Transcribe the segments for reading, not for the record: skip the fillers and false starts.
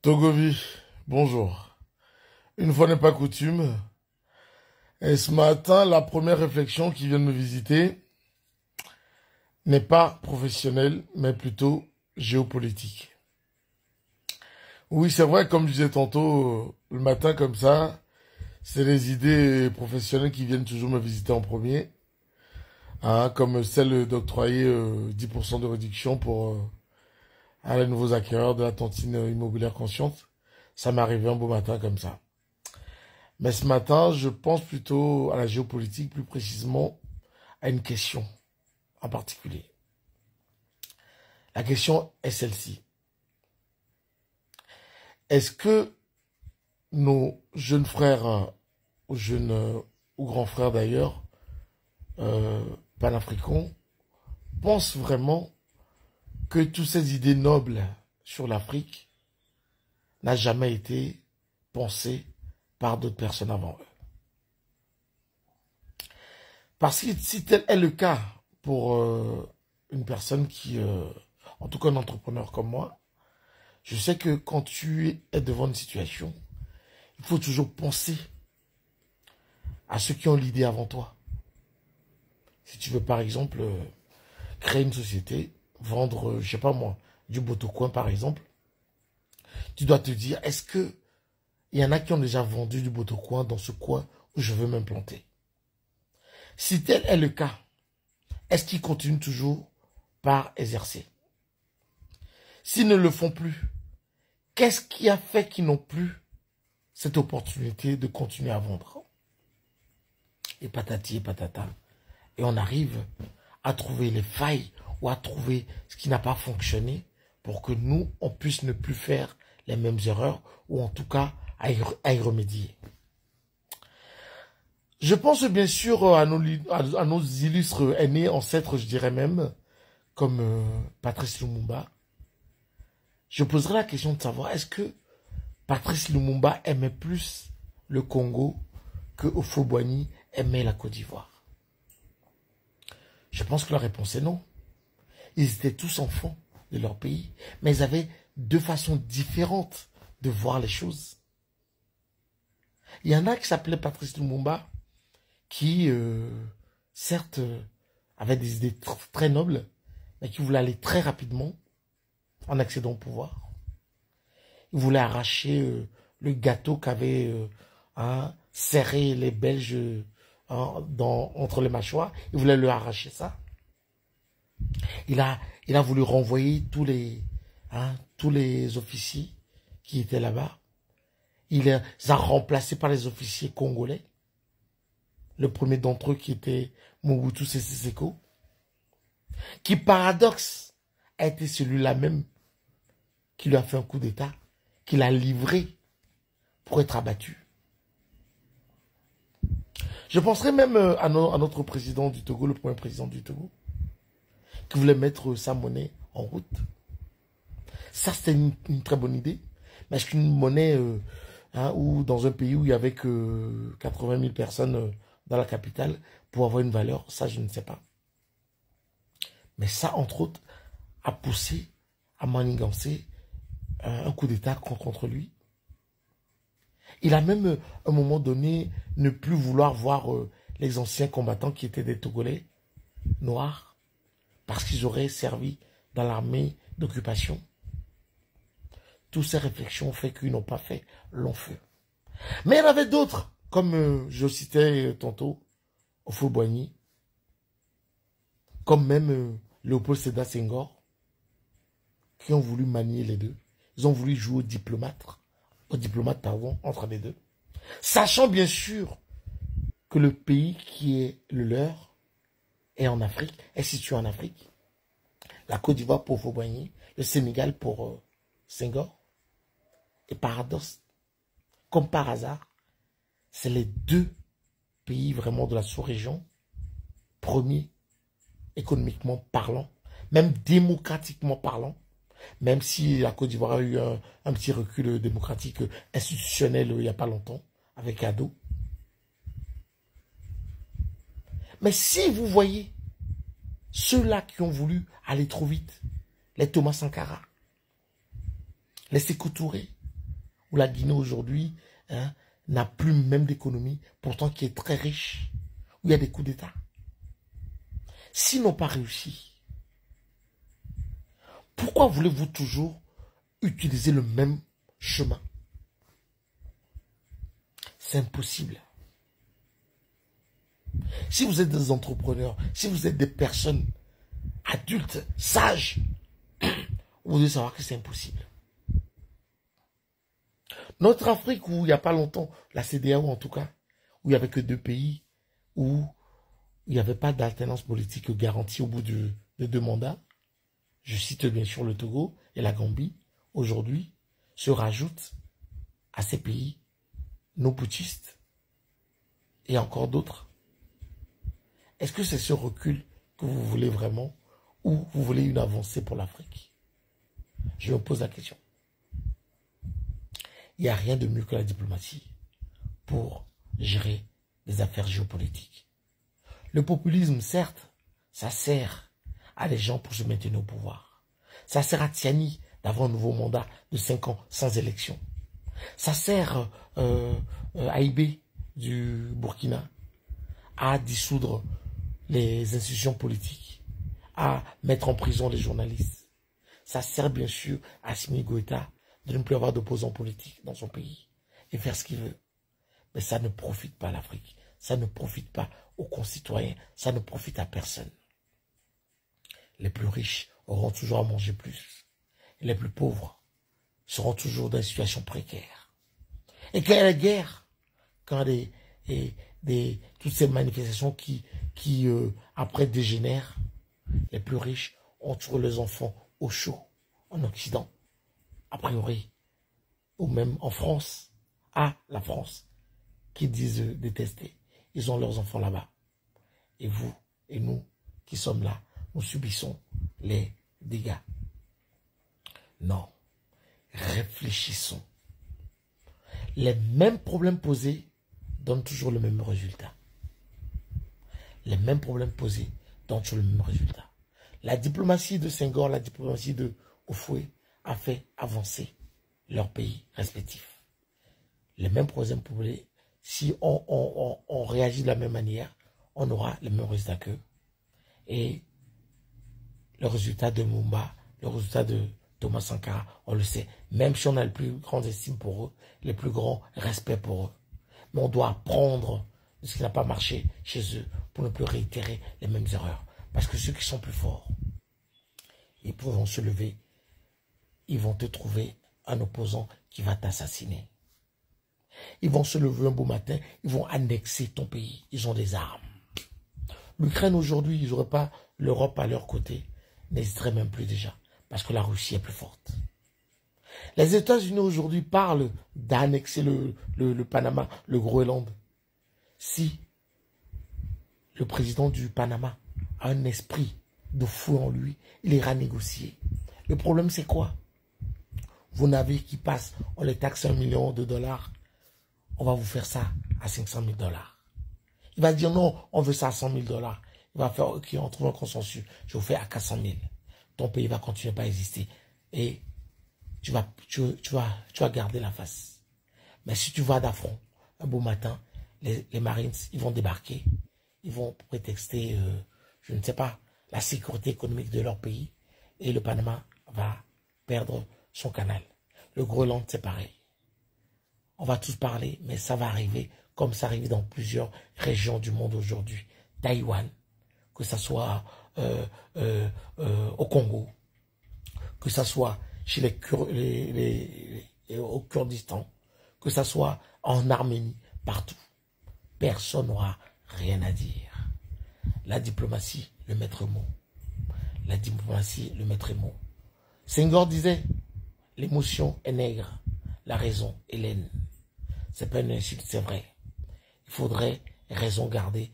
Togovi, bonjour. Une fois n'est pas coutume, et ce matin, la première réflexion qui vient de me visiter n'est pas professionnelle, mais plutôt géopolitique. Oui, c'est vrai, comme je disais tantôt, le matin comme ça, c'est les idées professionnelles qui viennent toujours me visiter en premier, hein, comme celle d'octroyer 10% de réduction pour les nouveaux acquéreurs de la tontine immobilière consciente. Ça m'est arrivé un beau matin comme ça. Mais ce matin, je pense plutôt à la géopolitique, plus précisément à une question en particulier. La question est celle-ci. Est-ce que nos jeunes frères, ou jeunes ou grands frères d'ailleurs, panafricains, pensent vraiment que toutes ces idées nobles sur l'Afrique n'ont jamais été pensées par d'autres personnes avant eux? Parce que si tel est le cas pour une personne qui, en tout cas un entrepreneur comme moi, je sais que quand tu es devant une situation, il faut toujours penser à ceux qui ont l'idée avant toi. Si tu veux par exemple créer une société, vendre, je sais pas moi, du botocoin par exemple, tu dois te dire, est-ce que il y en a qui ont déjà vendu du botocoin dans ce coin où je veux m'implanter? Si tel est le cas, est-ce qu'ils continuent toujours par exercer? S'ils ne le font plus, qu'est-ce qui a fait qu'ils n'ont plus cette opportunité de continuer à vendre? Et patati et patata. Et on arrive à trouver les failles ou à trouver ce qui n'a pas fonctionné pour que nous, on puisse ne plus faire les mêmes erreurs ou en tout cas à y remédier. Je pense bien sûr à nos illustres aînés, ancêtres, je dirais même, comme Patrice Lumumba. Je poserai la question de savoir, est-ce que Patrice Lumumba aimait plus le Congo que Houphouët-Boigny aimait la Côte d'Ivoire? Je pense que la réponse est non. Ils étaient tous enfants de leur pays, mais ils avaient deux façons différentes de voir les choses. Il y en a qui s'appelait Patrice Lumumba, qui, certes, avait des idées très nobles, mais qui voulait aller très rapidement en accédant au pouvoir. Il voulait arracher le gâteau qu'avaient serré les Belges entre les mâchoires. Il voulait lui arracher ça. Il a voulu renvoyer tous les officiers qui étaient là-bas. Il les a remplacés par les officiers congolais. Le premier d'entre eux qui était Mobutu Sese Seko, qui, paradoxe, a été celui-là même qui lui a fait un coup d'État, qui l'a livré pour être abattu. Je penserais même à notre président du Togo, le premier président du Togo, qui voulait mettre sa monnaie en route. Ça, c'était une très bonne idée. Mais est-ce qu'une monnaie, ou dans un pays où il y avait que 80 000 personnes dans la capitale, pour avoir une valeur, ça, je ne sais pas. Mais ça, entre autres, a poussé à manigancer un coup d'État contre lui. Il a même, à un moment donné, ne plus vouloir voir les anciens combattants qui étaient des Togolais noirs, parce qu'ils auraient servi dans l'armée d'occupation. Toutes ces réflexions ont fait qu'ils n'ont pas fait long feu. Mais il y en avait d'autres, comme je citais tantôt, Houphouët-Boigny, comme même Léopold Sédar Senghor, qui ont voulu manier les deux. Ils ont voulu jouer au diplomate entre les deux. Sachant bien sûr que le pays qui est le leur est en Afrique, est situé en Afrique. La Côte d'Ivoire pour Houphouët-Boigny, le Sénégal pour Senghor. Et paradoxe, comme par hasard, c'est les deux pays vraiment de la sous-région, premiers économiquement parlant, même démocratiquement parlant, même si la Côte d'Ivoire a eu un petit recul démocratique institutionnel il n'y a pas longtemps, avec Ado. Mais si vous voyez ceux-là qui ont voulu aller trop vite, les Thomas Sankara, les Sékou Touré, où la Guinée aujourd'hui n'a plus même d'économie, pourtant qui est très riche, où il y a des coups d'État. S'ils n'ont pas réussi, pourquoi voulez-vous toujours utiliser le même chemin? C'est impossible. Si vous êtes des entrepreneurs, si vous êtes des personnes adultes, sages, vous devez savoir que c'est impossible. Notre Afrique, où il n'y a pas longtemps, la CEDEAO en tout cas, où il n'y avait que 2 pays, où il n'y avait pas d'alternance politique garantie au bout de 2 mandats, je cite bien sûr le Togo et la Gambie, aujourd'hui, se rajoutent à ces pays nos putschistes et encore d'autres. Est-ce que c'est ce recul que vous voulez vraiment ou vous voulez une avancée pour l'Afrique? Je me pose la question. Il n'y a rien de mieux que la diplomatie pour gérer les affaires géopolitiques. Le populisme, certes, ça sert à des gens pour se maintenir au pouvoir. Ça sert à Tiani d'avoir un nouveau mandat de 5 ans sans élection. Ça sert à IB du Burkina à dissoudre les institutions politiques, à mettre en prison les journalistes. Ça sert bien sûr à Assimi Goïta de ne plus avoir d'opposants politiques dans son pays et faire ce qu'il veut. Mais ça ne profite pas à l'Afrique, ça ne profite pas aux concitoyens, ça ne profite à personne. Les plus riches auront toujours à manger plus. Et les plus pauvres seront toujours dans une situation précaire. Et quand il y a la guerre, quand toutes ces manifestations qui après dégénèrent, les plus riches ont toujours les enfants au chaud en Occident, a priori, ou même en France, la France, qui disent détester. Ils ont leurs enfants là-bas. Et vous et nous qui sommes là, nous subissons les dégâts. Non, réfléchissons. Les mêmes problèmes posés donnent toujours le même résultat. Les mêmes problèmes posés donnent toujours le même résultat. La diplomatie de Senghor, la diplomatie de Houphouët a fait avancer leurs pays respectifs. Les mêmes problèmes posés, si on réagit de la même manière, on aura les mêmes résultats qu'eux. Et le résultat de Mumba, le résultat de Thomas Sankara, on le sait. Même si on a le plus grand estime pour eux, le plus grand respect pour eux. Mais on doit apprendre de ce qui n'a pas marché chez eux pour ne plus réitérer les mêmes erreurs. Parce que ceux qui sont plus forts, ils pourront se lever, ils vont te trouver un opposant qui va t'assassiner. Ils vont se lever un beau matin, ils vont annexer ton pays, ils ont des armes. L'Ukraine aujourd'hui, ils n'auraient pas l'Europe à leur côté, n'hésiteraient même plus déjà, parce que la Russie est plus forte. Les États-Unis aujourd'hui parlent d'annexer le Panama, le Groenland. Si le président du Panama a un esprit de fou en lui, il ira négocier. Le problème c'est quoi? Vos navires qui passent, on les taxe $1 million, on va vous faire ça à $500 000. Il va dire non, on veut ça à $100 000. Il va faire, ok, on trouve un consensus, je vous fais à 400 000. Ton pays va continuer à pas exister. Et tu vas garder la face. Mais si tu vas d'affront, un beau matin, les Marines, ils vont débarquer. Ils vont prétexter, je ne sais pas, la sécurité économique de leur pays. Et le Panama va perdre son canal. Le Groenland, c'est pareil. On va tous parler, mais ça va arriver comme ça arrive dans plusieurs régions du monde aujourd'hui. Taïwan, que ça soit au Congo, que ça soit chez au Kurdistan, que ça soit en Arménie, partout. Personne n'aura rien à dire. La diplomatie, le maître mot. La diplomatie, le maître mot. Senghor disait, l'émotion est nègre, la raison est laine. C'est pas une insulte, c'est vrai. Il faudrait raison garder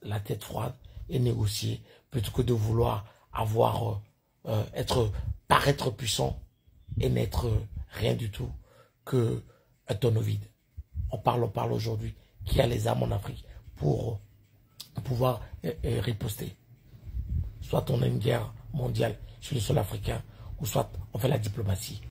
la tête froide et négocier plutôt que de vouloir paraître puissant et n'être rien du tout que un tonneau vide. On parle aujourd'hui qui a les armes en Afrique pour pouvoir riposter. Soit on a une guerre mondiale sur le sol africain, ou soit on fait la diplomatie.